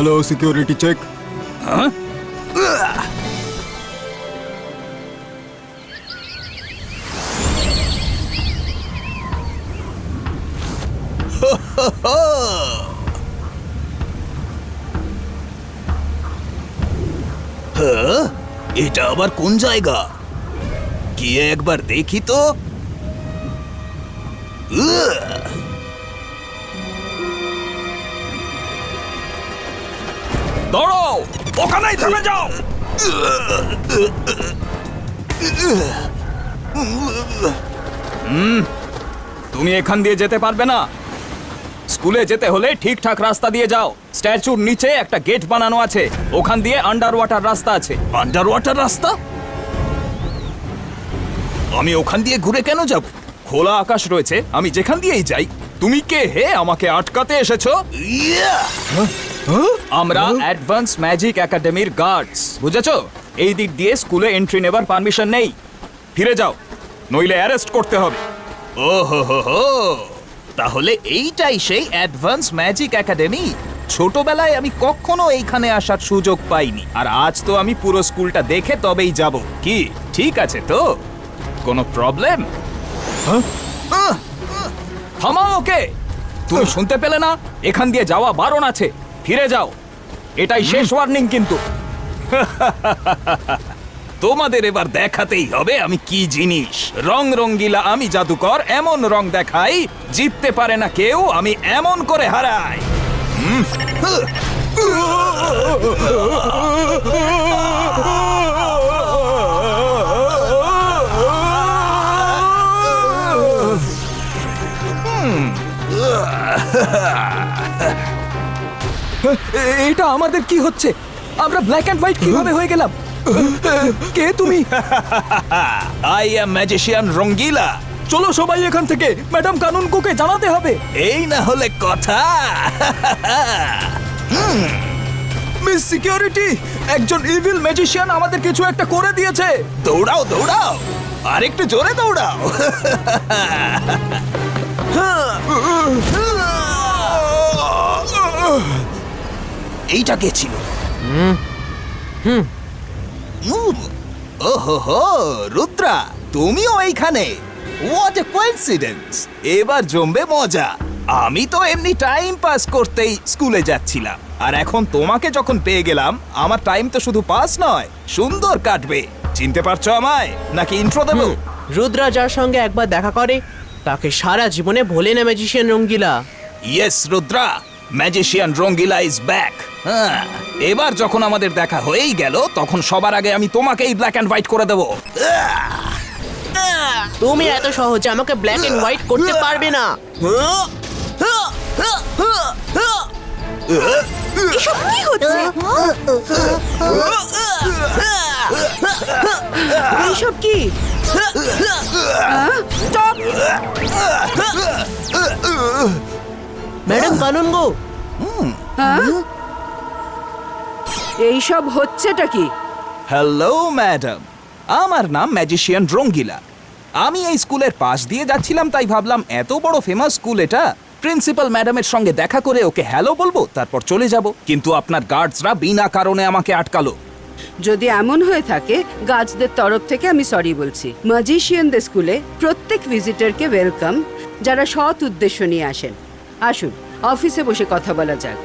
Hello security check. এটা আবার কোন জায়গা? গিয়ে একবার দেখি তো। দাঁড়াও, ওখানেই থেমে যাও। তুমি এখান দিয়ে যেতে পারবে না। স্কুলে যেতে হলে ঠিকঠাক রাস্তা দিয়ে যাও। স্ট্যাচুর নিচে একটা গেট বানানো আছে, ওখান দিয়ে আন্ডার ওয়াটার রাস্তা আছে। আন্ডার ওয়াটার রাস্তা? আমি ওখান দিয়ে ঘুরে কেন যাব? খোলা আকাশ রয়েছে, আমি যেখান দিয়েই যাই। তুমি কে হে আমাকে আটকাতে এসেছো? আমরা অ্যাডভান্স ম্যাজিক একাডেমির গার্ডস, বুঝেছো? এই দিক দিয়ে স্কুলে এন্ট্রি নেবার পারমিশন নেই। ফিরে যাও, নইলে অ্যারেস্ট করতে হবে। ও হো হো হো, তাহলে এইটাই সেই অ্যাডভান্স ম্যাজিক একাডেমি। ছোটবেলায় আমি কখনো এইখানে আসার সুযোগ পাইনি, আর আজ তো আমি পুরো স্কুলটা দেখে তবেই যাব। কি ঠিক আছে তো? কোনো প্রবলেম? থামাও ওকে। তুমি শুনতে পেলে না? এখান দিয়ে যাওয়া বারণ আছে। ফিরে যাও, এটাই শেষ ওয়ার্নিং কিন্তু। তোমাদের এবার দেখাতেই হবে আমি কি জিনিস। রং রঙ্গিলা আমি জাদুকর, এমন রং দেখাই জিততে পারে না কেউ, আমি এমন করে হারাই। এটা আমাদের কি হচ্ছে? আমরা ব্ল্যাক এন্ড হোয়াইট কিভাবে হয়ে গেলাম? কে তুমি? আই অ্যাম ম্যাজিশিয়ান রঙ্গিলা। চলো সবাই এখান থেকে, ম্যাডাম কানুনগোকে জানাতে হবে। এই না হলে কথা। মিস সিকিউরিটি, একজন ইভিল ম্যাজিশিয়ান আমাদের কিছু একটা করে দিয়েছে। দৌড়াও দৌড়াও, আর একটু জোরে দৌড়াও। এইটা কে ছিল? ওহো হো, রুদ্রা তুমিও এইখানে? What a coincidence! এবার জমবে মজা। আমি তো এমনি টাইম পাস করতেই স্কুলে যাচ্ছিলাম, আর এখন তোমাকে যখন পেয়ে গেলাম, আমার টাইম তো শুধু পাস নয়, সুন্দর কাটবে। চিনতে পারছো আমায়, নাকি ইন্ট্রো দেবো? রুদ্রা যার সঙ্গে একবার দেখা করে তাকে সারা জীবনে ভোলে না magician Rangila. Yes Rudra, magician Rangila is back. হ্যাঁ, এবার যখন আমাদের দেখা হয়েই গেল, তখন সবার আগে আমি তোমাকেই ব্ল্যাক অ্যান্ড হোয়াইট করে দেবো। তুমি এত সহজে আমাকে ব্ল্যাক এন্ড হোয়াইট করতে পারবে না। এসব কি হচ্ছে? এসব কি? স্টপ! ম্যাডাম কানুনগো, এইসব হচ্ছেটা কি? হ্যালো ম্যাডাম, আমার নাম ম্যাজিশিয়ান রঙ্গিলা। আমি এই স্কুলের পাশ দিয়ে যাচ্ছিলাম, তাই ভাবলাম এত বড় ফেমাস স্কুল এটা, প্রিন্সিপাল ম্যাডামের সঙ্গে দেখা করে ওকে হ্যালো বলবো, তারপর চলে যাব। কিন্তু আপনার গার্ডসরা বিনা কারণে আমাকে আটকালো। যদি এমন হয়ে থাকে, গার্ডসদের তরফ থেকে আমি সরি বলছি। ম্যাজিশিয়ানদের স্কুলে প্রত্যেক ভিজিটরকে ওয়েলকাম, যারা সৎ উদ্দেশ্য নিয়ে আসেন। আসুন, অফিসে বসে কথা বলা যাক।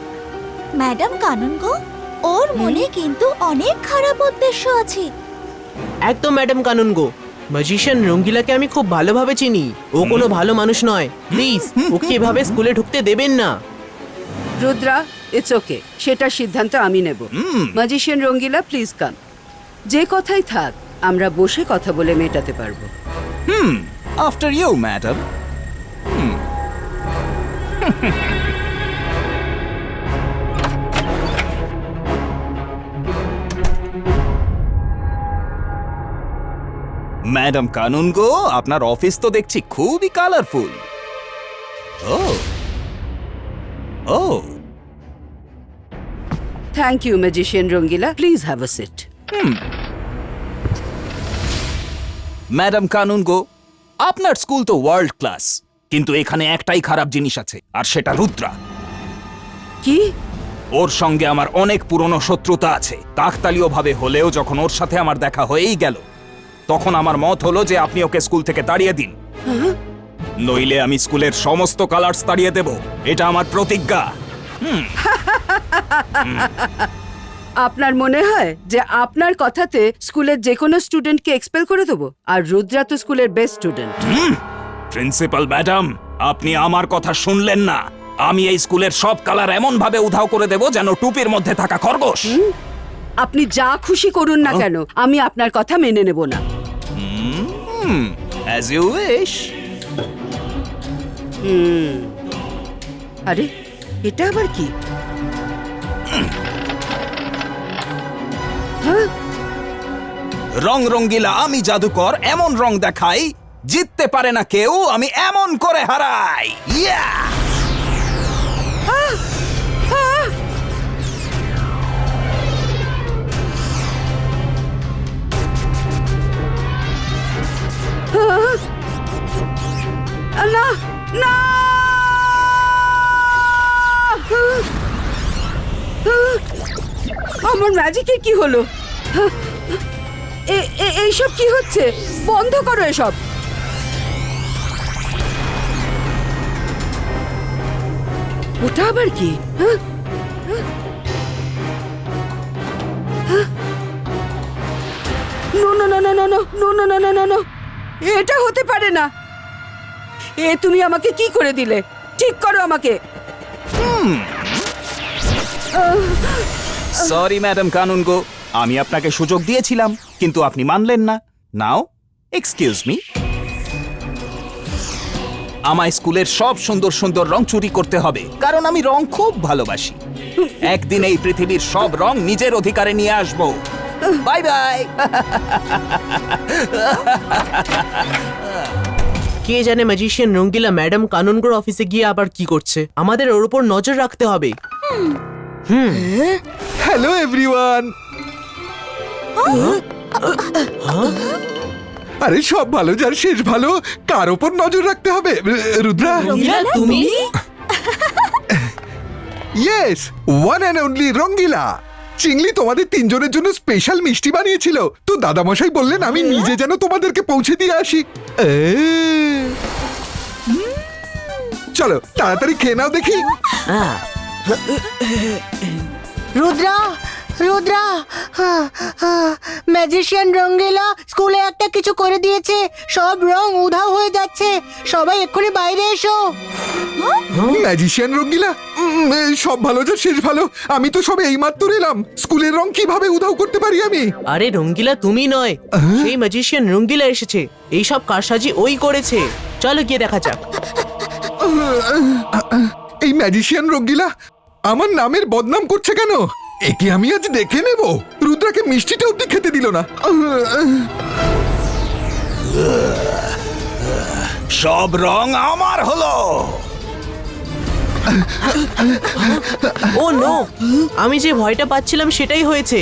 ম্যাডাম কানুনগো, ওর মনে কিন্তু অনেক খারাপ উদ্দেশ্য আছে। একদম ম্যাডাম কানুনগো, ম্যাজিশিয়ান রঙ্গিলাকে আমি খুব ভালোভাবে চিনি। ও কোনো ভালো মানুষ নয়। প্লিজ ওকে এভাবে স্কুলে ঢুকতে দেবেন না। রুদ্রা, ইটস ওকে, সেটার সিদ্ধান্ত আমি নেব। Magician Rangila, please come. যে কথাই থাক, আমরা বসে কথা বলে মেটাতে পারবো। After you madam. Madam Kanungo, আপনার অফিস তো দেখছি খুবই কালারফুল। ও ও, thank you magician Rangila, please have a seat. Madam Kanungo, আপনার স্কুল তো ওয়ার্ল্ড ক্লাস, কিন্তু এখানে একটাই খারাপ জিনিস আছে, আর সেটা রুদ্রা। কি? ও ওর সঙ্গে আমার অনেক পুরনো শত্রুতা আছে। কাকতালীয় ভাবে হলেও যখন ওর সাথে আমার দেখা হয়েই গেল, তখন আমার মত হলো যে আপনি ওকে স্কুল থেকে তাড়িয়ে দিন, নইলে আমি স্কুলের সমস্ত কালার্স তাড়িয়ে দেব। এটা আমার প্রতিজ্ঞা। আপনার মনে হয় যে আপনার কথাতে স্কুলের যে কোনো স্টুডেন্টকে এক্সপেল করে দেবো? আর রুদ্রা তো স্কুলের বেস্ট স্টুডেন্ট। প্রিন্সিপাল ম্যাডাম, আপনি আমার কথা শুনলেন না। আমি এই স্কুলের সব কালার এমন ভাবে উধাও করে দেব যেন টুপির মধ্যে থাকা খরগোশ। আপনি যা খুশি করুন না কেন, আমি আপনার কথা মেনে নেব না। As you wish. আরে এটা আবার কি? রং রঙ্গিলা আমি জাদুকর, এমন রং দেখাই জিততে পারে না কেউ, আমি এমন করে হারাই। ইয়া! না না, আমার ম্যাজিকের কি হলো? এইসব কি হচ্ছে? বন্ধ করো এসব। ওটা আবার কি? No no no no no no no no no no no no, এটা হতে পারে না। তুমি আমাকে কি করে দিলে? ঠিক করো আমাকে। সরি ম্যাডাম কানুনগো, আমি আপনাকে সুযোগ দিয়েছিলাম কিন্তু আপনি মানলেন না। নাও এক্সকিউজ মি, আমায় স্কুলের সব সুন্দর সুন্দর রং চুরি করতে হবে, কারণ আমি রং খুব ভালোবাসি। একদিন এই পৃথিবীর সব রং নিজের অধিকারে নিয়ে আসবো। Bye bye. কে জানে ম্যাজিশিয়ান রঙ্গিলা ম্যাডাম কানুনগোর অফিসে গিয়ে আবার কি করছে। আমাদের ওর উপর নজর রাখতে হবে। Hello everyone. আরে সব ভালো যার শেষ ভালো, কার ওপর নজর রাখতে হবে? রুদ্রা? তুমি? ইয়েস, ওয়ান অ্যান্ড অনলি রঙ্গিলা। চিংলি তোমাদের তিনজনের জন্য স্পেশাল মিষ্টি বানিয়েছিল, তো দাদামশাই বললেন আমি নিজে যেন তোমাদেরকে পৌঁছে দিয়ে আসি। চলো তাড়াতাড়ি খেয়ে নাও দেখি। রুদ্রা, রুদ্রা, ম্যাজিশিয়ান রঙ্গিলা স্কুলে একটা কিছু করে দিয়েছে। সব রং উধাও হয়ে যাচ্ছে। সবাই এক্ষুনি বাইরে এসো। ম্যাজিশিয়ান রঙ্গিলা, সব ভালো যার শেষ ভালো। আমি তো সবে এইমাত্র এলাম, স্কুলের রং কিভাবে উধাও করতে পারি আমি? আরে রঙ্গিলা তুমি নয়, সেই ম্যাজিশিয়ান রঙ্গিলা এসেছে। এই সব কারসাজি ওই করেছে। চলো গিয়ে দেখা যাক। এই ম্যাজিশিয়ান রঙ্গিলা আমার নামের বদনাম করছে কেন? একে আমি আজ দেখে নেব। রুদ্রাকে মিষ্টিটা অব্দি খেতে দিল না। সব রং আমার হলো। ও নো, আমি যে ভয়টা পাচ্ছিলাম সেটাই হয়েছে।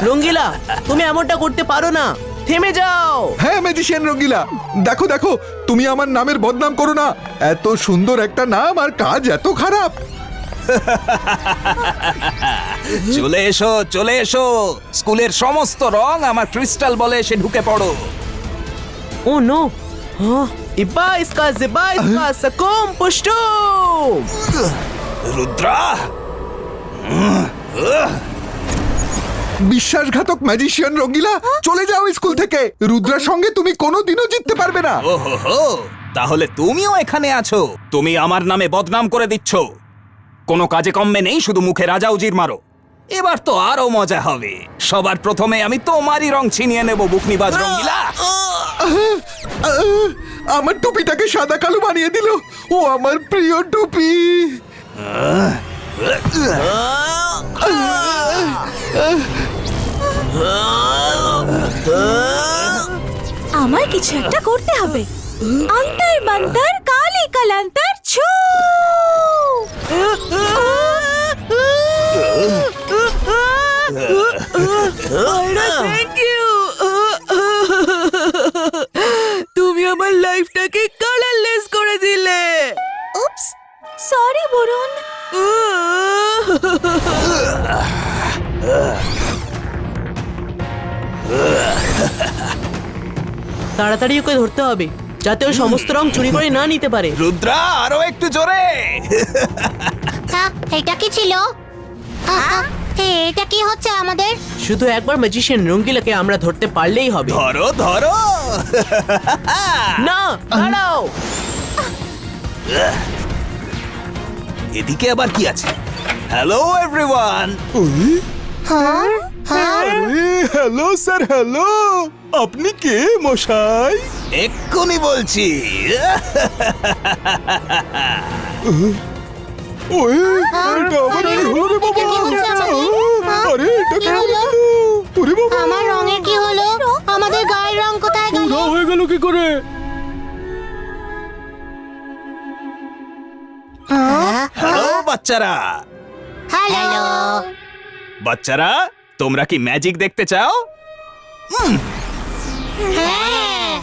রঙ্গিলা তুমি এমনটা করতে পারো না, থেমে যাও। হ্যাঁ ম্যাজিশিয়ান রঙ্গিলা, দেখো দেখো, তুমি আমার নামের বদনাম করো না। এত সুন্দর একটা নাম আর কাজ এত খারাপ। চলে এসো চলে এসো, স্কুলের সমস্ত রং আমার ক্রিস্টাল বলে এসে ঢুকে পড়ো। ও নো, ইবা ইসকা জিবা ইসকা সাকুম পুষ্টু। রুদ্রা, বিশ্বাসঘাতক ম্যাজিশিয়ান রঙ্গিলা, চলে যাও স্কুল থেকে। রুদ্রার সঙ্গে তুমি কোনোদিনও জিততে পারবে না। ওহো, তাহলে তুমিও এখানে আছো। তুমি আমার নামে বদনাম করে দিচ্ছ। কোনো কাজে কমবে নেই, শুধু মুখে রাজা উজির মারো। এবার তো আরো মজা হবে। সবার প্রথমে আমি তোমারই রং ছিনিয়ে নেব, বুকনিবাজ রঙ্গিলা। আমার টুপিটাকে সাদা কালো বানিয়ে দিল। ও আমার প্রিয় টুপি। আমার কিছু একটা করতে হবে। অন্তর বান্তর কালি কালান্তর ছু। Thank you. তুমি আমার লাইফটাকে কালারলেস করে দিলে। Oops, sorry Barun. তাড়াতাড়ি ওকে ধরতে হবে যাতে ও সমস্ত রং চুরি করে না নিতে পারে। রুদ্রা আরো একটু জোরে। এটা কি ছিল? এটা কি হচ্ছে আমাদের? শুধু একবার ম্যাজিশিয়ান রঙ্গিলাকে আমরা ধরতে পারলেই হবে। ধরো ধরো। না, দাঁড়াও। এদিকে আবার কি আছে? Hello everyone. Hello sir, hello. আপনি কে মশাই? এক্ষুনি বলছি। ওই এটা আবার কি হলো রে বাবা? এটা কি হচ্ছে আমাদের? আরে এটা কি হলো? ওরে বাবা, আমার রঙের কি হলো? আমাদের গায়ের রং কোথায় গেল? উধাও হয়ে গেল কি করে? হ্যালো বাচ্চারা। হ্যালো। বাচ্চারা, তোমরা কি ম্যাজিক দেখতে চাও? হ্যাঁ।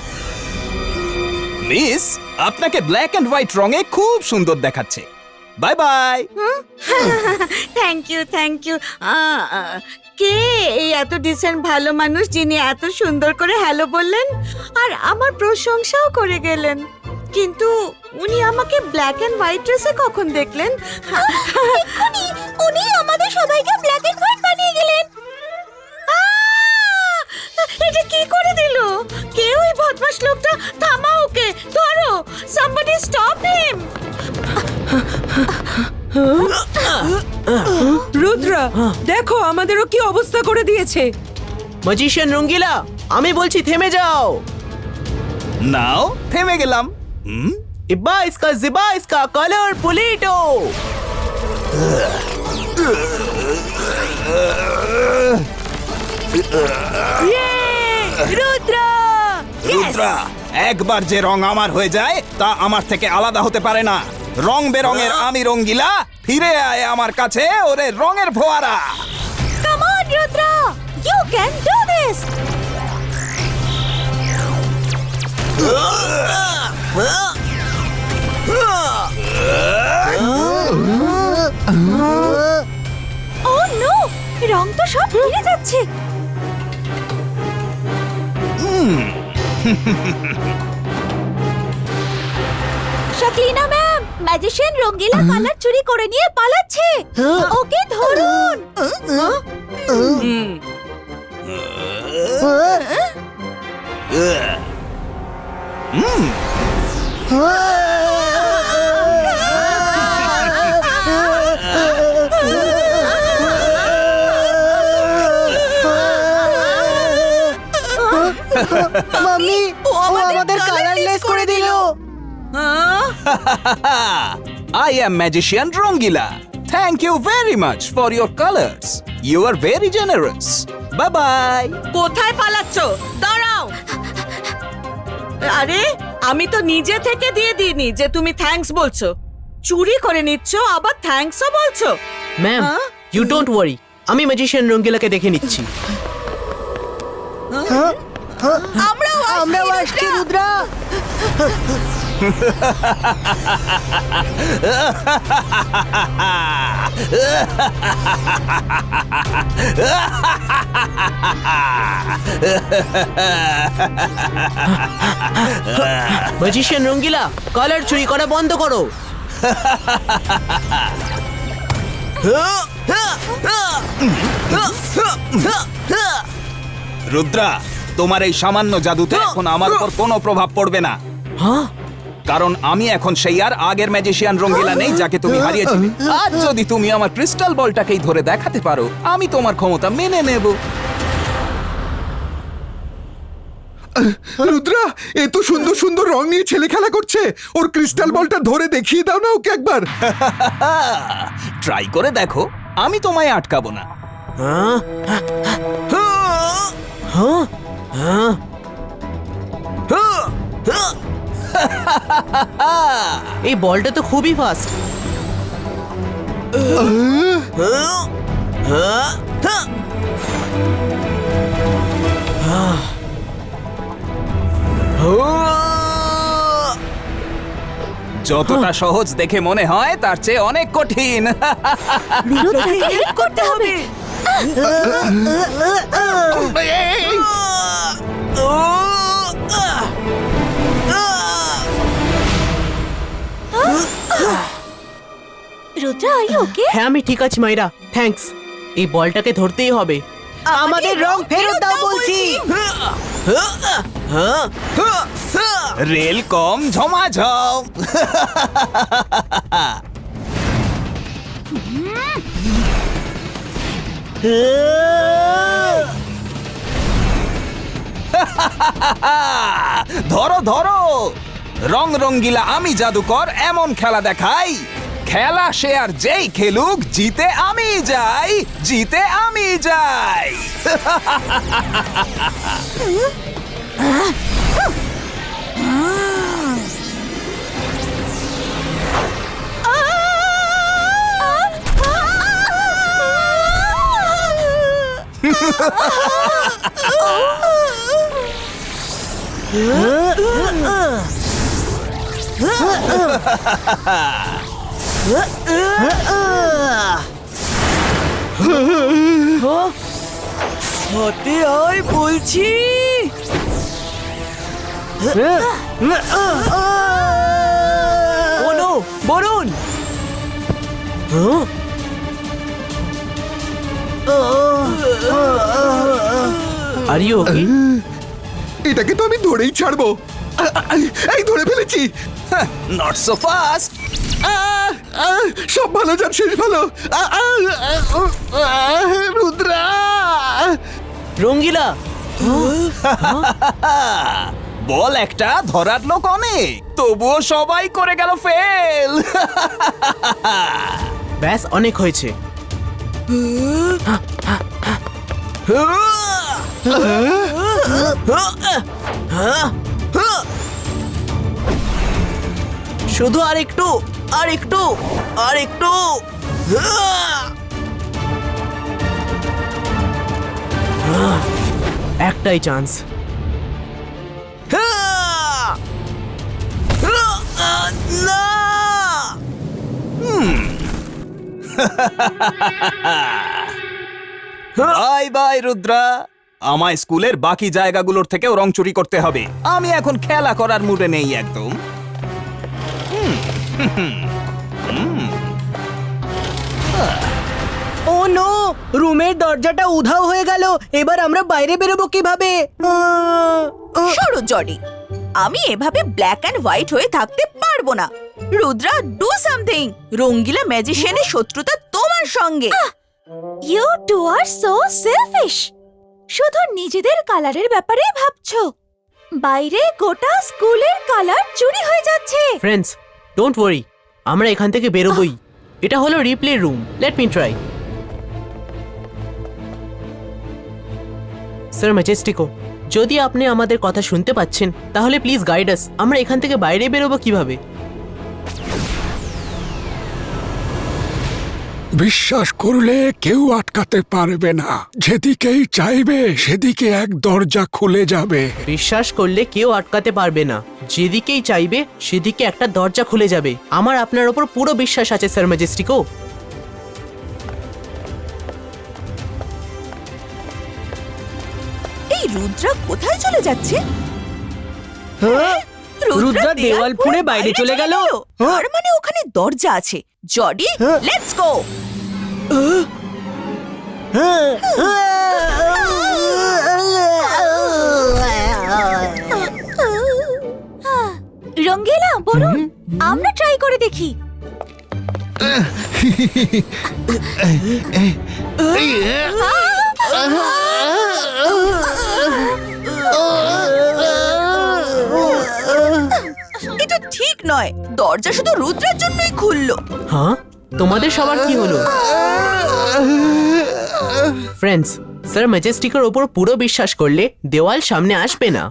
মিস, আপনাকে ব্ল্যাক এন্ড হোয়াইট রঙে খুব সুন্দর দেখাচ্ছে। Bye bye. Thank you thank you. কে এই এত ডিসেন্ট ভালো মানুষ যিনি এত সুন্দর করে হ্যালো বললেন আর আমার প্রশংসাও করে গেলেন? কিন্তু উনি আমাকে ব্ল্যাক এন্ড হোয়াইট ড্রেসে কখন দেখলেন? উনি আমাদের সবাইকে ব্ল্যাক এন্ড হোয়াইট বানিয়ে গেলেন। এটা কি করে দিল? কে ওই বদমাশ লোকটা? থামাও ওকে, ধরো। somebody stop him. রুদ্রা, দেখো আমাদেরও কি অবস্থা করে দিয়েছে। ম্যাজিশিয়ান রঙ্গিলা, আমি বলছি থেমে যাও। নাও থেমে গেলাম। ইব্বা ইসকা জিবা ইসকা কালার পুলিটো। রুদ্রা, রুদ্রা, একবার যে রং আমার হয়ে যায় তা আমার থেকে আলাদা হতে পারে না। রং বেরঙের আমি রঙ্গিলা, ফিরে আয় আমার কাছে ওরে রঙের ফোয়ারা। Come on, Rudra! You can do this! Oh no! রং তো সব ফিরে যাচ্ছে। শাকলিনা ম্যাম, ম্যাজিশিয়ান রঙ্গিলা কালার চুরি করে নিয়ে পালাচ্ছে। ওকে ধরুন। মাম্মি, ও আমাদের কালারলেস করে দিল। I am magician Rongila. Thank you very much for your colors. You are very generous. Bye bye. কোথায় পালাচ্ছ? দাঁড়াও। আরে, আমি তো নিজে থেকে দিয়ে দিইনি যে তুমি থ্যাঙ্কস বলছো। চুরি করে নিচ্ছ আবার থ্যাঙ্কসও বলছো। ম্যাম, ইউ ডোন্ট ওয়ারি, আমি ম্যাজিশিয়ান রঙ্গিলাকে দেখে নিচ্ছি। আমরাও আসছি রুদ্রা। ম্যাজিশিয়ান রঙ্গিলা, কালার চুরি করা বন্ধ করো। রুদ্রা, তোমার এই সামান্য জাদুতে এখন আমার উপর কোনো প্রভাব পড়বে না। হ্যাঁ, কারণ আমি এখন সেই আর আগের ম্যাজিশিয়ান রঙ্গিলা নেই যাকে তুমি হারিয়েছিলে। আজ যদি তুমি আমার ক্রিস্টাল বলটাকেই ধরে দেখাতে পারো, আমি তোমার ক্ষমতা মেনে নেব। রুদ্রা, এ তো সুন্দর সুন্দর রং নিয়ে ছেলে খেলা করছে। ওর ক্রিস্টাল বলটা ধরে দেখিয়ে দাও না ওকে একবার। ট্রাই করে দেখো, আমি তোমায় আটকাবো না। এই বলটা তো খুবই ফাস্ট। যতটা সহজ দেখে মনে হয় তার চেয়ে অনেক কঠিন। রুদ্রাকে হেল্প করতে হবে। রুদ্রা আই ওকে হ্যাঁ আমি ঠিক আছি মাইরা, থ্যাঙ্কস। এই বলটাকে ধরতেই হবে। আমাদের রং ফেরত দাও বলছি। রেল কম ঝমাঝম। ধরো ধরো, রং রঙ্গিলা আমি জাদুকর এমন খেলা দেখাই, খেলা সে আর যেই খেলুক জিতে আমি যাই, জিতে আমি যাই। হতে হয় বলছি। Oh no, Varun! Are you okay? এটাকে তো আমি ধরেই ছাড়বো। এই ধরে ফেলেছি। Not so fast. সব ভালো যার শেষ ভালো। রুদ্রা! রঙ্গিলা! বল একটা, ধরার লোক অনেক, তবুও সবাই করে গেল ফেল। ব্যাস অনেক হয়েছে। শুধু আর একটু, আর একটু, আর একটু। একটাই চান্স। না! বাই বাই রুদ্রা, আমায় স্কুলের বাকি জায়গাগুলোর থেকেও রং চুরি করতে হবে। আমি এখন খেলা করার মুডে নেই একদম। ও নো, রুমের দরজাটা উধাও হয়ে গেল। এবার আমরা বাইরে বেরোবো কিভাবে? সরো জডি, আমি এভাবে ব্ল্যাক অ্যান্ড হোয়াইট হয়ে থাকতে পারবো না। Rudra, do something. রঙ্গিলা ম্যাজিশিয়ানের শত্রুতা তোমার সঙ্গে। You two are so selfish. শুধু নিজেদের কালারের ব্যাপারে ভাবছো। বাইরে গোটা স্কুলের কালার চুরি হয়ে যাচ্ছে। ফ্রেন্ডস, ডোন্ট ওয়ারি, আমরা এখান থেকে বেরোবই। এটা হলো replay room. Let me try. Sir Majestico, যদি আপনি আমাদের কথা শুনতে পাচ্ছেন তাহলে প্লিজ গাইড আস। আমরা এখান থেকে বাইরে বেরোবো কিভাবে? বিশ্বাস করলে কেউ আটকাতে পারবে না। যেদিকেই চাইবে সেদিকে এক দরজা খুলে যাবে। বিশ্বাস করলে কেউ আটকাতে পারবে না। যেদিকেই চাইবে সেদিকে একটা দরজা খুলে যাবে। আমার আপনার ওপর পুরো বিশ্বাস আছে স্যার ম্যাজেস্টিকো। এই রুদ্রা কোথায় চলে যাচ্ছে? রুদ্রা দেওয়াল ফুঁড়ে বাইরে চলে গেল। তার মানে ওখানে দরজা আছে। Jody, let's go. রঙ্গিলা, বলুন, আমরা ট্রাই করে দেখি। এটা ঠিক নয়। দরজা শুধু রুদ্রের জন্যই খুললো। হ্যাঁ, তোমাদের সবার কি হলো? ফ্রেন্ডস, স্যার ম্যাজেস্টিকের ওপর পুরো বিশ্বাস করলে দেওয়াল সামনে আসবে না।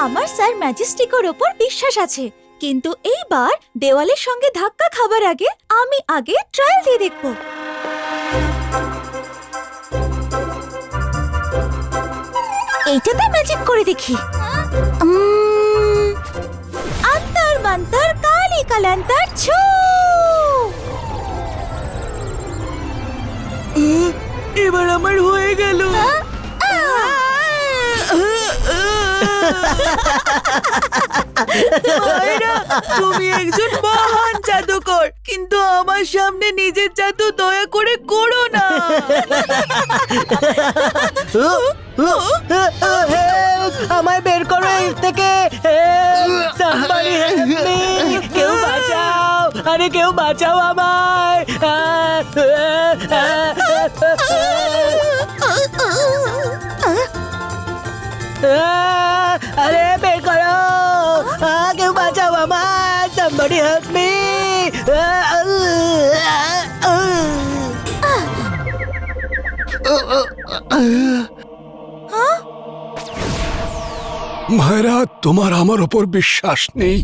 আমার স্যার ম্যাজেস্টিকের ওপর বিশ্বাস আছে, কিন্তু এইবার দেওয়ালের সঙ্গে ধাক্কা খাবার আগে আমি আগে ট্রায়াল দিয়ে দেখব। এইটাতে ম্যাজিক করে দেখি। আন্তর মন্তর কালি কালান্তর ছু। এবার আমার হয়ে গেল। মায়েরা, তুমি একজন মহান জাদুকর, কিন্তু আমার সামনে নিজের জাদু দয়া করে করো না। আমায় বের করো এর থেকে। Somebody help me! কেউ বাঁচাও, আরে কেউ বাঁচাও আমায়। আরে বের করো, কেউ বাঁচাও আমায়। Somebody help me! মায়েরা, তোমার আমার ওপর বিশ্বাস নেই।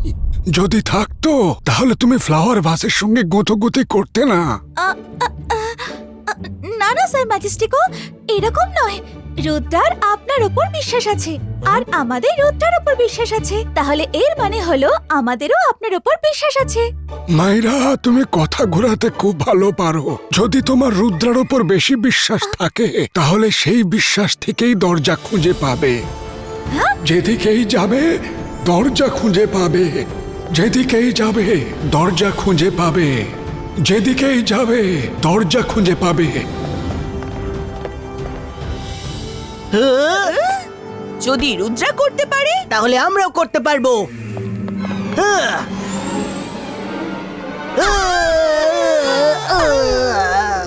যদি থাকতো তাহলে তুমি ফ্লাওয়ার ভাসের সঙ্গে গুঁতোগুতি করতে না। না না স্যার ম্যাজেস্টিকো, এরকম নয়। রুদ্রার আপনার উপর বিশ্বাস আছে আর আমাদের রুদ্রার উপর বিশ্বাস আছে, তাহলে এর মানে হলো আমাদেরও আপনার উপর বিশ্বাস আছে। মায়েরা, তুমি কথা ঘোরাতে খুব ভালো পারো। যদি তোমার রুদ্রার ওপর বেশি বিশ্বাস থাকে তাহলে সেই বিশ্বাস থেকেই দরজা খুঁজে পাবে। যেদিকেই যাবে দরজা খুঁজে পাবে, যেদিকেই যাবে দরজা খুঁজে পাবে, যেদিকেই যাবে দরজা খুঁজে পাবে। যদি রুদ্রা করতে পারে তাহলে আমরাও করতে পারবো।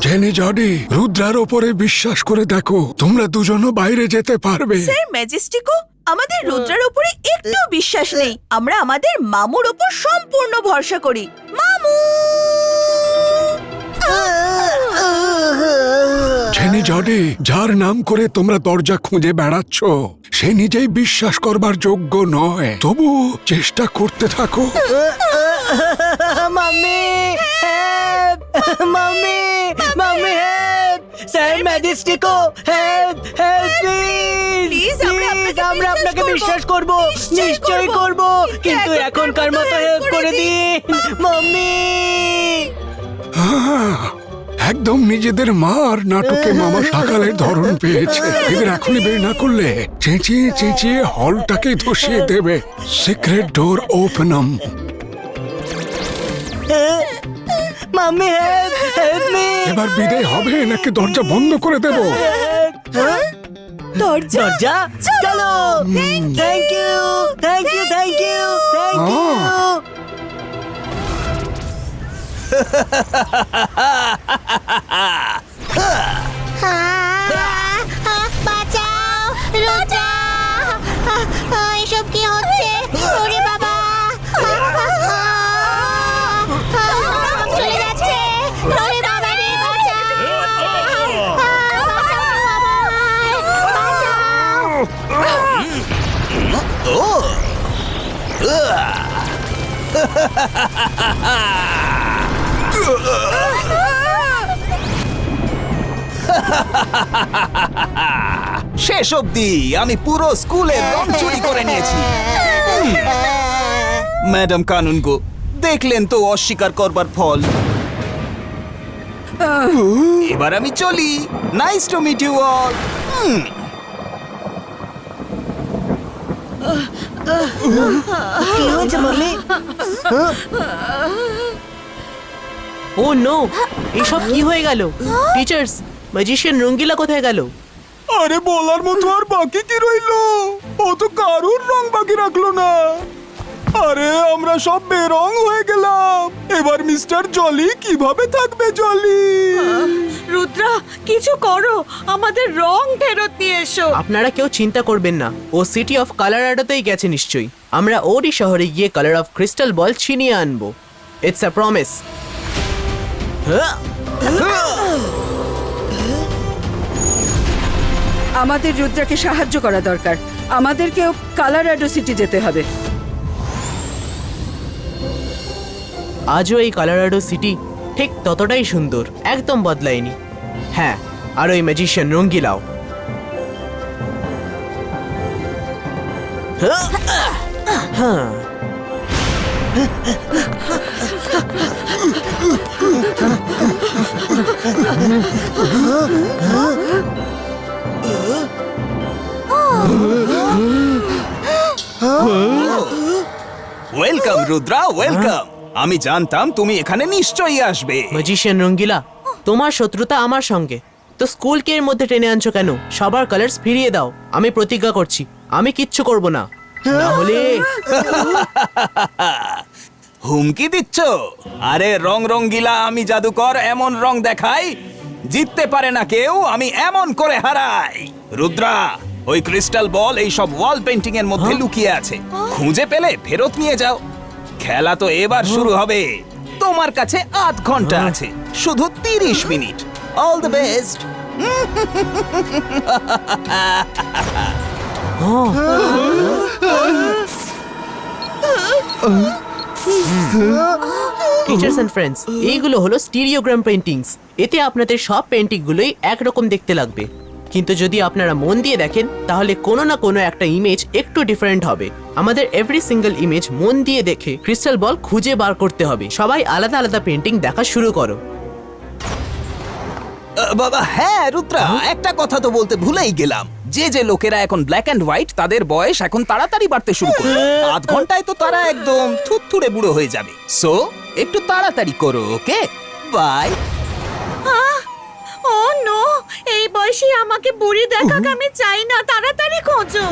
জেনি জডি, রুদ্রার ওপরে বিশ্বাস করে দেখো, তোমরা দুজনও বাইরে যেতে পারবে। স্যার ম্যাজেস্টিকো, আমাদের রুদ্রার উপরে একটু বিশ্বাস নেই। আমরা আমাদের মামুর উপর সম্পূর্ণ ভরসা করি। মামু! জেনি জডি, যার নাম করে তোমরা দরজা খুঁজে বেড়াচ্ছ সে নিজেই বিশ্বাস করবার যোগ্য নয়, তবু চেষ্টা করতে থাকো। Mummy help, mummy, mummy help, sir Majestico help, help please. আমরা আপনাকে বিশ্বাস করব, নিশ্চয়ই করব, কিন্তু এখনকার মতো হেল্প করে দিন মাম্মি। একদম নিজেদের মা আর নাটকে মামা সকালের ধরন পেয়েছে। এদের এখনই বের না করলে চেঁচিয়ে চেঁচিয়ে হলটাকে ধসিয়ে দেবে। সিক্রেট ডোর ওপেনম। Mummy help, help me. এবার বিদায় হবে নাকি দরজা বন্ধ করে দেব? দরজা, চলো। Thank you, thank you, thank you, thank you. বাঁচাও রুদ্রা, এসব কি হচ্ছে? ওরে বাবা, চলে যাচ্ছে। ওরে বাবা রে, বাঁচাও, শেষ অবধি আমি পুরো স্কুলের রং চুরি করে নিয়েছি। ম্যাডাম কানুনগো, দেখলেন তো অস্বীকার করবার ফল। এবার আমি চলি। Nice to meet you all. কি হয়েছে মাম্মি? ও নো, এসব কি হয়ে গেল? টিচার্স, ম্যাজিশিয়ান রঙ্গিলা কোথায় গেল? আরে বলার মতো আর বাকি কি রইলো? ও তো কারুর রং বাকি রাখলো না। আরে আমরা সব বেরং হয়ে গেলাম। এবার মিস্টার জলি কিভাবে থাকবে? জলি, রুদ্রা, কিছু করো, আমাদের রং ফেরত দিয়ে এসো। আপনারা কেউ চিন্তা করবেন না, ও সিটি অফ কালারাডোতেই গেছে নিশ্চয়ই। আমরা ওরই শহরে গিয়ে কালার অফ ক্রিস্টাল বল ছিনিয়ে আনবো। It's a promise. আমাদের রুদ্রাকে সাহায্য করা দরকার। আমাদেরকেও কালারাডো সিটি যেতে হবে। আজও এই কালারাডো সিটি ঠিক ততটাই সুন্দর, একদম বদলায়নি। হ্যাঁ, আর ওই ম্যাজিশিয়ান রঙ্গিলাও। হ্যাঁ, ওয়েলকাম রুদ্রা, ওয়েলকাম। আমি জানতাম তুমি এখানে নিশ্চয়ই আসবে। ম্যাজিশিয়ান রঙ্গিলা, তোমার শত্রুতা আমার সঙ্গে, তো স্কুলকে এর মধ্যে টেনে আনছো কেন? সবার কালার্স ফিরিয়ে দাও। আমি প্রতিজ্ঞা করছি আমি কিচ্ছু করব না, না হলে হুমকি দিচ্ছ? আরে রং রঙ্গিলা, আমি জাদুকর, এমন রং দেখাই জিততে পারে না কেউ, আমি এমন করে হারাই। রুদ্রা, ওই ক্রিস্টাল বল এই সব ওয়াল পেন্টিং এর মধ্যে লুকিয়ে আছে, খুঁজে পেলে ফেরত নিয়ে যাও। খেলা তো এবার শুরু হবে, তোমার কাছে 8 ঘন্টা আছে, শুধু 30 minute. All the best. Teachers and friends, এইগুলো হলো স্টিরিওগ্রাম পেইন্টিংস। এতে আপনাদের সব পেইন্টিংগুলোই একরকম দেখতে লাগবে, কিন্তু যদি আপনারা মন দিয়ে দেখেন তাহলে কোনো না কোনো একটা ইমেজ একটু ডিফারেন্ট হবে। আমাদের এভরি সিঙ্গেল ইমেজ মন দিয়ে দেখে ক্রিস্টাল বল খুঁজে বার করতে হবে। সবাই আলাদা আলাদা পেইন্টিং দেখা শুরু করো। বাবা হ্যাঁ রুদ্রা, একটা কথা তো বলতে ভুলেই গেলাম। যে যে লোকেরা এখন ব্ল্যাক এন্ড হোয়াইট, তাদের বয়স এখন তাড়াতাড়ি বাড়তে শুরু করবে। 8 ঘন্টায় তো তারা একদম থুতথুড়ে বুড়ো হয়ে যাবে। সো একটু তাড়াতাড়ি করো, ওকে? বাই। ও নো, এই বয়সে আমাকে বুড়ি দেখাক আমি চাই না, তাড়াতাড়ি খোঁজো।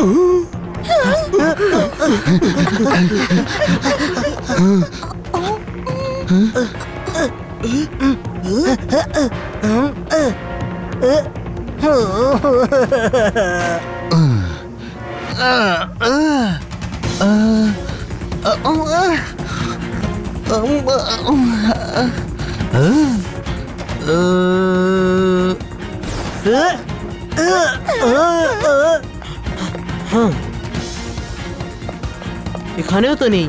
এখানেও তো নেই।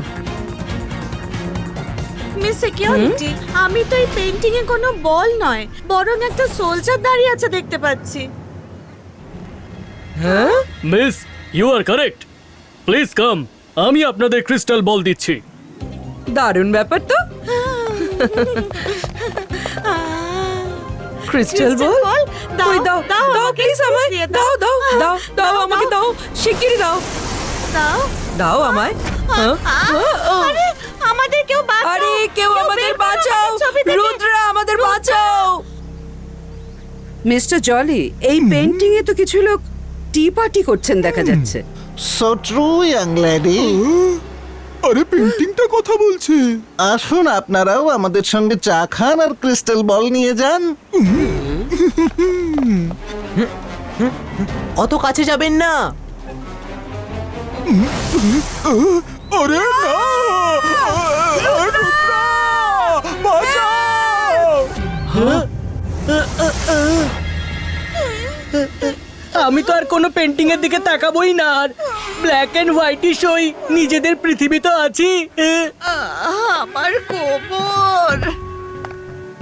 মিস সিকিউরিটি, আমি তো এই পেইন্টিং এ কোনো বল নয়, বরং একটা সোলজার দাঁড়িয়ে আছে দেখতে পাচ্ছি। Miss, you are correct. Please come, আমি আপনাদের ক্রিস্টাল বল দিচ্ছি। দারুণ ব্যাপার তো। ক্রিস্টাল বল, ওই দাও দাও দাও প্লিজ আমায়, দাও দাও দাও দাও আমাকে দাও, শিগগিরই দাও দাও দাও আমায়। আরে আমাদের কেউ বাঁচাও, আরে কেউ আমাদের বের করো বাঁচাও, আমাদের ছবি থেকে। রুদ্রা আমাদের বাঁচাও। মিস্টার জলি, এই পেন্টিং এ তো কিছু লোক টি পার্টি করছেন দেখা যাচ্ছে। So true young lady. আরে পেন্টিংটা কথা বলছে। আসুন আপনারাও আমাদের সঙ্গে চা খান আর ক্রিস্টাল বল নিয়ে যান। অত কাছে যাবেন না। আরে না, রুদ্রা, বাঁচাও! আমি তো আর কোনো পেন্টিং এর দিকে তাকাবোই না। আর ব্ল্যাক এন্ড হোয়াইটই সই, নিজেদের পৃথিবী তো আছি। আমার কোমর।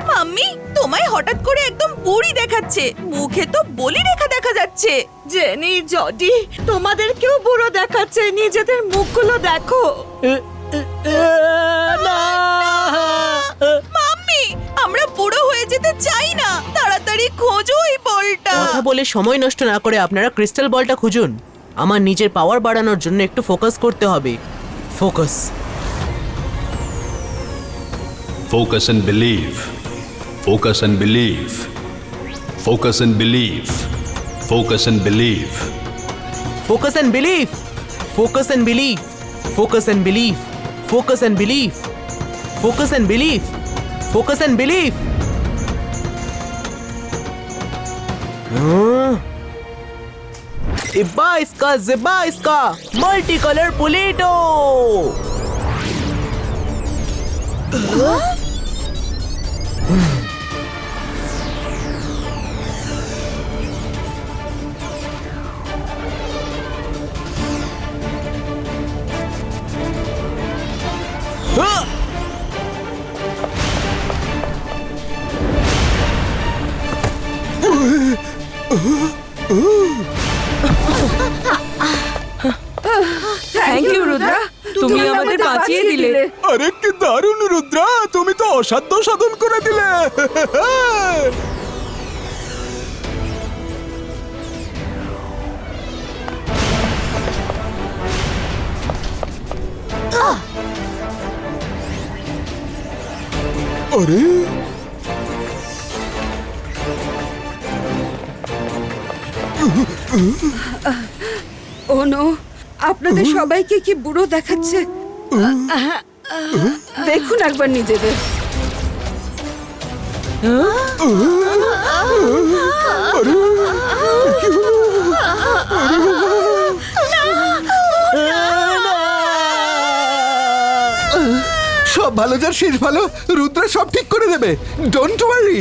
মাম্মি, তোমায় হঠাৎ করে একদম বুড়ি দেখাচ্ছে, মুখে তো বলি রেখা দেখা যাচ্ছে। জেনি, জডি, তোমাদেরকেও বুড়ো দেখাচ্ছে, নিজেদের মুখগুলো দেখো। মাম্মি, আমরা বুড়ো হয়ে যেতে চাই না, তাড়াতাড়ি খোঁজো এই বলটা। কথা বলে সময় নষ্ট না করে আপনারা ক্রিস্টাল বলটা খুঁজুন। আমার নিজের পাওয়ার বাড়ানোর জন্য একটু ফোকাস করতে হবে। Focus. Focus and believe. Focus and believe. Focus and believe. Focus and believe. Focus and believe. Focus and believe. Focus and believe. Focus and believe. Focus and believe. Focus and believe. Zebra iska, multicolor Polito. Thank you Rudra, তুমি আমাদের বাঁচিয়ে দিলে। আরে কি দারুণ রুদ্রা, তুমি তো অসাধ্য সাধন করে দিলে। আরে ও নো, আপনাদের সবাইকে কি বুড়ো দেখাচ্ছে? দেখুন একবার নিজেদের। সব ভালো যার শেষ ভালো, রুদ্রা সব ঠিক করে দেবে, ডোন্ট ওয়ারি।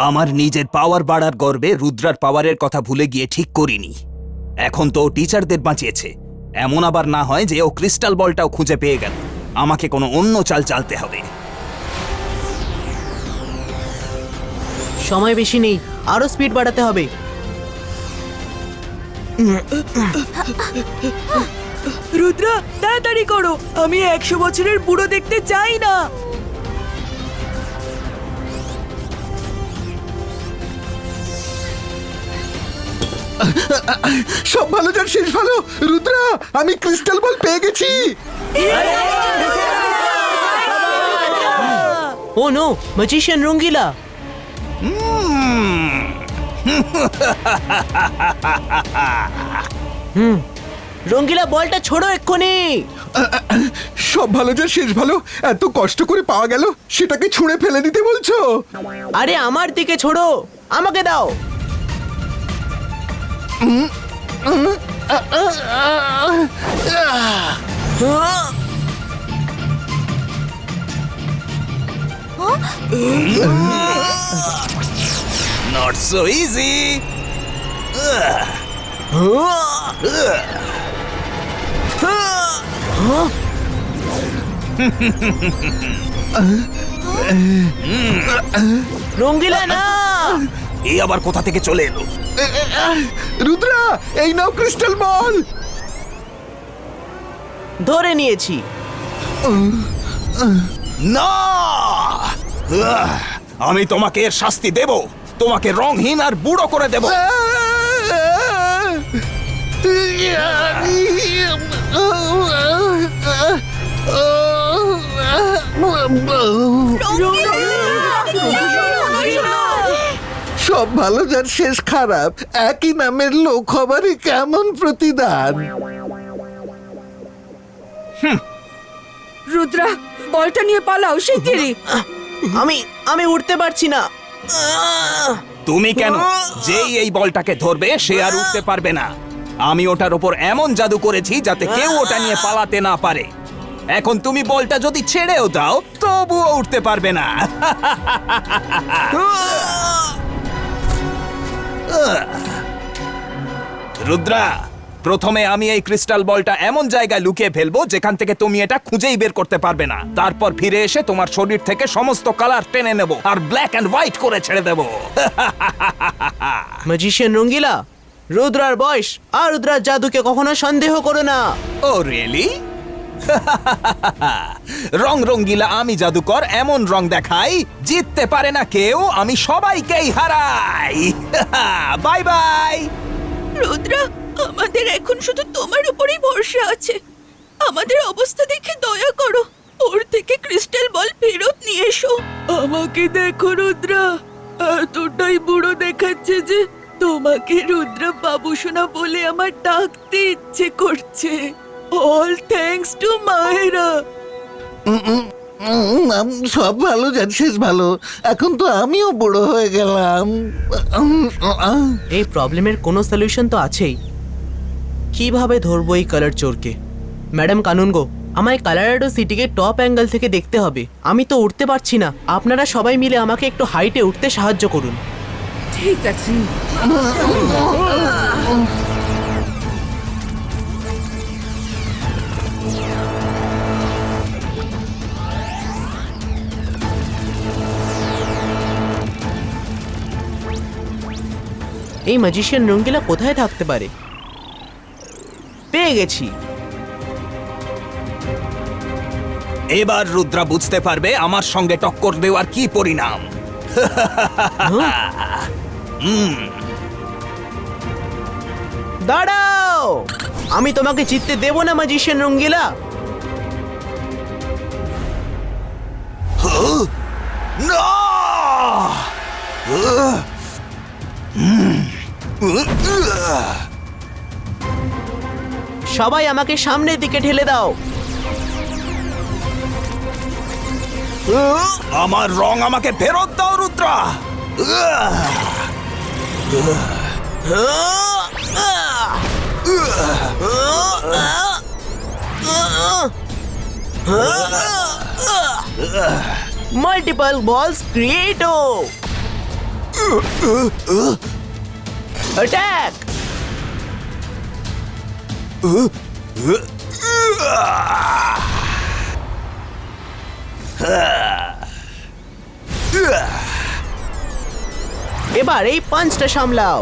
আমার নিজের পাওয়ার বাড়ার গর্বে রুদ্রার পাওয়ারের কথা ভুলে গিয়ে ঠিক করিনি। এখন তো ও টিচারদের বাঁচিয়েছে, এমন আবার না হয় যে ও ক্রিস্টাল বলটাও খুঁজে পেয়ে গেল। আমাকে কোনো অন্য চাল চালতে হবে। সময় বেশি নেই, আরো স্পিড বাড়াতে হবে। রুদ্রা, তাড়াতাড়ি করো, আমি 100 বছরের বুড়ো দেখতে চাই না। সব ভালো যার শেষ ভালো, রুদ্রা আমি ক্রিস্টাল বল পেয়ে গেছি। ও নো, ম্যাজিশিয়ান রঙ্গিলা। রঙ্গিলা, বলটা ছোড়ো এক্ষুনি। সব ভালো যার শেষ ভালো, এত কষ্ট করে পাওয়া গেল সেটাকে ছুঁড়ে ফেলে দিতে বলছো? আরে আমার দিকে ছোড়ো, আমাকে দাও। Not so easy. রঙ্গিলা না, এই আবার কোথা থেকে চলে এলো? রুদ্রা এই নাও ক্রিস্টাল বল। ধরে নিয়েছি। না, আমি তোমাকে এর শাস্তি দেব, তোমাকে রংহীন আর বুড়ো করে দেব। সব ভালো যার শেষ খারাপ, একই নামের লোক হবারই কেমন প্রতিদান। রুদ্রা, বলটা নিয়ে পালাও শিগগিরই। আমি উঠতে পারছি না। তুমি কেন? যেই এই বলটাকে ধরবে সে আর উঠতে পারবে না। আমি ওটার উপর এমন জাদু করেছি যাতে কেউ ওটা নিয়ে পালাতে না পারে। এখন তুমি বলটা যদি ছেড়েও দাও তবুও উঠতে পারবে না। রুদ্রা, প্রথমে আমি এই ক্রিস্টাল বলটা এমন জায়গায় লুকিয়ে ফেলবো যেখান থেকে তুমি এটা খুঁজেই বের করতে পারবে না। তারপর ফিরে এসে তোমার শরীর থেকে সমস্ত কালার টেনে নেব আর ব্ল্যাক এন্ড হোয়াইট করে ছেড়ে দেব। ম্যাজিশিয়ান রঙ্গিলা, রুদ্রার বয়স আর রুদ্রার জাদুকে কখনো সন্দেহ করো না। ও রিয়েলি? রং রঙ্গিলা আমি জাদুকর, এমন রং দেখাই জিততে পারে না কেউ, আমি সবাইকেই হারাই। Bye bye. রুদ্রা, আমাদের এখন শুধু তোমার উপরেই ভরসা আছে। আমাদের অবস্থা দেখে দয়া করো, ওর থেকে ক্রিস্টাল বল ফেরত নিয়ে এসো। আমাকে দেখো রুদ্রা, এতটাই বুড়ো দেখাচ্ছে যে তোমাকে রুদ্রা বাবুসোনা বলে আমার ডাকতে ইচ্ছে করছে। অল থ্যাঙ্কস টু মায়েরা। সব ভালো যার শেষ ভালো, এখন তো আমিও বুড়ো হয়ে গেলাম। এই প্রবলেমের কোনো সলিউশন তো আছেই। কিভাবে ধরবো এই কালার চোরকে? ম্যাডাম কানুনগো, আমায় কালারাডো সিটিকে টপ অ্যাঙ্গেল থেকে দেখতে হবে। আমি তো উঠতে পারছি না, আপনারা সবাই মিলে আমাকে একটু হাইটে উঠতে সাহায্য করুন। ঠিক আছে। এই ম্যাজিশিয়ান রঙ্গিলা কোথায় থাকতে পারে? পেয়ে গেছি। এবার রুদ্রা বুঝতে পারবে আমার সঙ্গে টক্কর দেওয়ার কি পরিণাম। দাঁড়াও, আমি তোমাকে জিততে দেব না ম্যাজিশিয়ান রঙ্গিলা। না! সবাই আমাকে সামনের দিকে ঠেলে দাও। আমার রং আমাকে ফেরত দাও রুদ্রা। মাল্টিপল বলস ক্রিয়েটো, অ্যাটাক। এবার এই পাঁচটা সামলাও।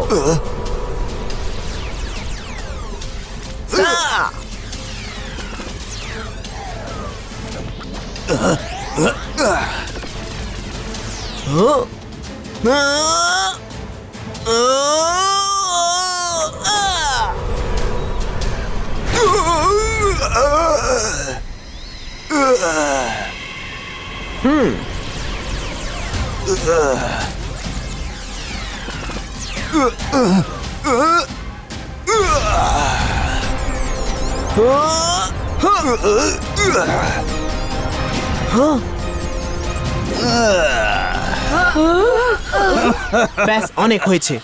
ব্যাস, অনেক হয়েছে।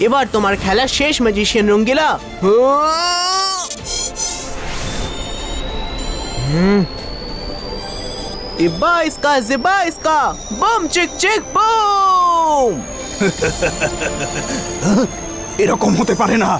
এবার তোমার খেলা শেষ ম্যাজিশিয়ান রঙ্গিলা। জিব্বা ইসকা বম চিক চিক বুম। এরকম হতে পারে না।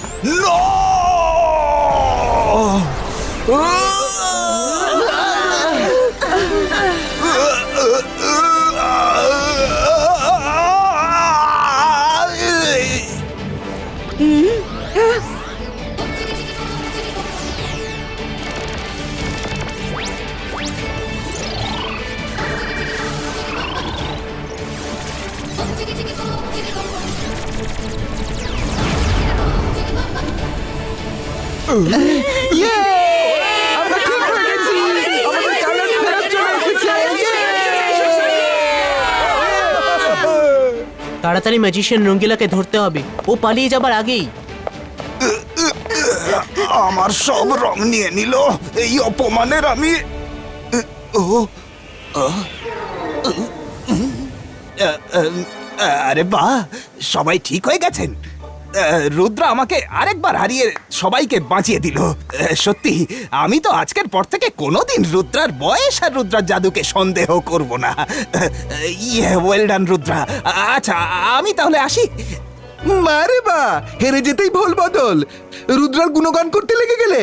তাড়াতাড়ি ম্যাজিশিয়ান রঙ্গিলাকে ধরতে হবে, ও পালিয়ে যাবার আগেই। আমার সব রং নিয়ে নিল, এই অপমানের আমি। আরে বাহ, সবাই ঠিক হয়ে গেছেন। রুদ্রা আমাকে আরেকবার হারিয়ে সবাইকে বাঁচিয়ে দিল। সত্যি আমি তো আজকের পর থেকে কোনোদিন রুদ্রার বয়স আর রুদ্রার জাদুকে সন্দেহ করব না। Well done Rudra. আচ্ছা, আমি তাহলে আসি। মারে বা, হেরে যেতেই ভোল বদল, রুদ্রার গুণগান করতে লেগে গেলে।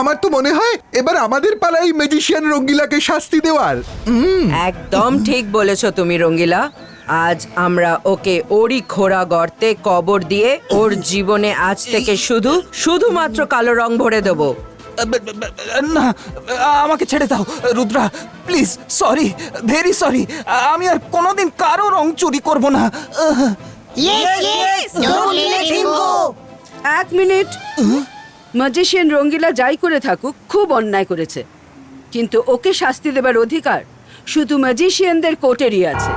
আমার তো মনে হয় এবার আমাদের পাড়ায় ম্যাজিশিয়ান রঙ্গিলাকে শাস্তি দেওয়ার। একদম ঠিক বলেছো তুমি রঙ্গিলা। আজ আমরা ওকে ওরই খোঁড়া গর্তে কবর দিয়ে ওর জীবনে আজ থেকে শুধুমাত্র কালো রং ভরে দেবো। না, আমাকে ছেড়ে দাও Rudra, please. Sorry, very sorry. আমি আর কোনোদিন কারো রং চুরি করব না। এক মিনিট, ম্যাজিশিয়ান রঙ্গিলা যাই করে থাকুক খুব অন্যায় করেছে, কিন্তু ওকে শাস্তি দেবার অধিকার শুধু ম্যাজিশিয়ানদের কোর্টেরই আছে।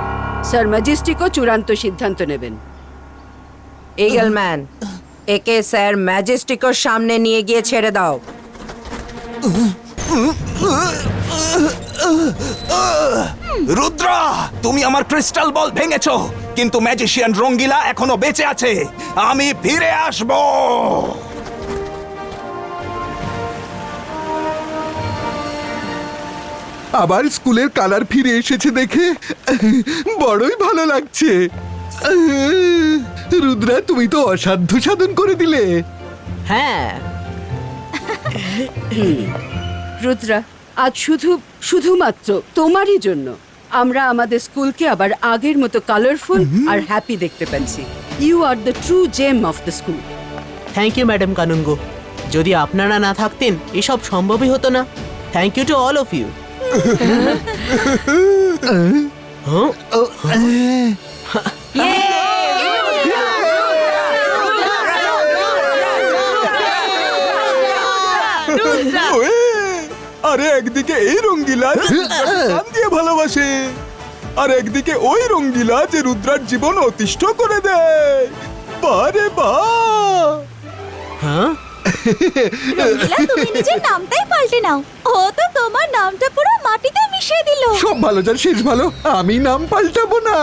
স্যার ম্যাজিস্ট্রিকও চূড়ান্ত সিদ্ধান্ত নেবেন। ইগল ম্যান, একে স্যার ম্যাজিস্ট্রিকোর সামনে নিয়ে গিয়ে ছেড়ে দাও। রুদ্রা, তুমি আমার ক্রিস্টাল বল ভেঙেছো, কিন্তু ম্যাজিশিয়ান রঙ্গিলা এখনো বেঁচে আছে। আমি ফিরে আসবো। আবার স্কুলের কালার ফিরে এসেছে দেখে বড়ই ভালো লাগছে। রুদ্রা, তুমি তো অসাধ্য সাধন করে দিলে। হ্যাঁ রুদ্রা, আজ শুধুমাত্র তোমারই জন্য আমরা আমাদের স্কুলকে আবার আগের মতো কালারফুল আর হ্যাপি দেখতে পাচ্ছি। You are the true gem of the school. Thank you madam Kanungo, যদি আপনারা না থাকতেন এসব সম্ভবই হতো না। Thank you to all of you. আরে একদিকে এই রঙ্গিলা যে রুদ্রাকে প্রাণ দিয়ে ভালোবাসে, আর একদিকে ওই রঙ্গিলা যে রুদ্রার জীবন অতিষ্ঠ করে দেয়। বারে বা রঙ্গিলা, তুমি নিজের নামটাই পাল্টে নাও। ও তো তোমার নামটা পুরো মাটিতে মিশিয়ে দিল। সব ভালো যার শেষ ভালো, আমি নাম পাল্টাবো না।